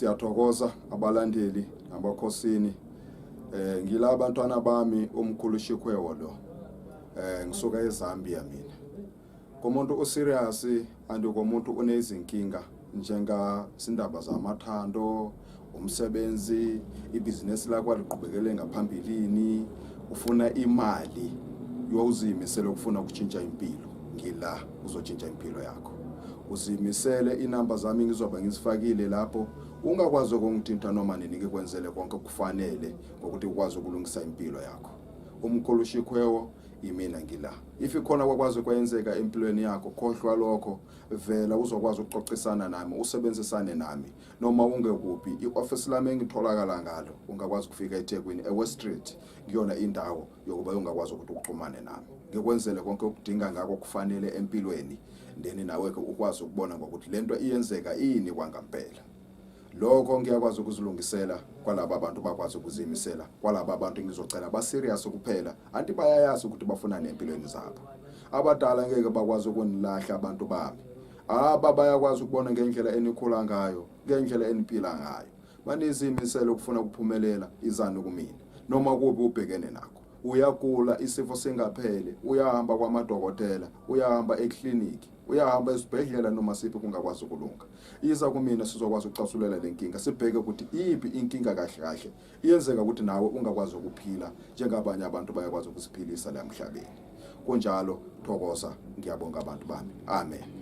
Siyathokoza abalandeli nabakhosini. Ngila abantwana bami umkhulu Shikwewo lo. Ngisuka eZambia mina. Komuntu oserious andikomuntu unezinkinga njenga sindaba zamathando, umsebenzi, ibhizinesi lakho liqhubekele ngaphambilini, ufuna imali, uyozimisela ukufuna ukutshintsha impilo. Ngila uzotshintsha impilo yakho. Uzimisele inamba zami ngizoba ngizifakile lapho. Ungakwazi ukungithinta noma nini ngikwenzele konke kufanele ukuthi ukwazi ukulungisa impilo yakho. Umkhulu Shikwewo imina ngila. If ikhona kwakwazi ukwenzeka empilweni yakho, khohlwa lokho, vela uzokwazi ukuxoxisana nami, usebenzisane nami. Noma ungekuphi, ioffice lami engitholakala ngalo, ungakwazi ukufika eThekwini eWest Street, ngiyona indawo yokuba ungakwazi ukuthi uxhumane nami. Ngikwenzele konke okudinga ngako kufanele empilweni, ndeni nawe ke ukwazi ukubona ukuthi lento iyenzeka ini kwangampela. Lokho ngiyakwazi ukuzilungisela kwalabo abantu bakwazi ukuzimisela, kwalabo abantu ngizocela ba serious kuphela, anti bayayazi ukuthi bafuna nempilweni zabo. Abadala ngeke bakwazi ukunilahla abantu bami. Bayakwazi ukubona ngendlela enikhula ngayo, ngendlela eniphila ngayo. Banizimisela ukufuna ukuphumelela izani kumina. Noma kubi ubhekene nakho. Uyagula isifo singaphele, uyahamba kwamadokotela, uyahamba ekliniki, uyahamba esibhedlela noma siphi kungakwazi ukulunga. Iza kumina sizokwazi ukucasulela lenkinga, sibheke ukuthi iphi inkinga kahle kahle iyenzeka ukuthi nawe ungakwazi ukuphila njengabanye abantu bayakwazi ukusiphilisa la emhlabeni. Kunjalo thokoza, ngiyabonga abantu bami. Amen.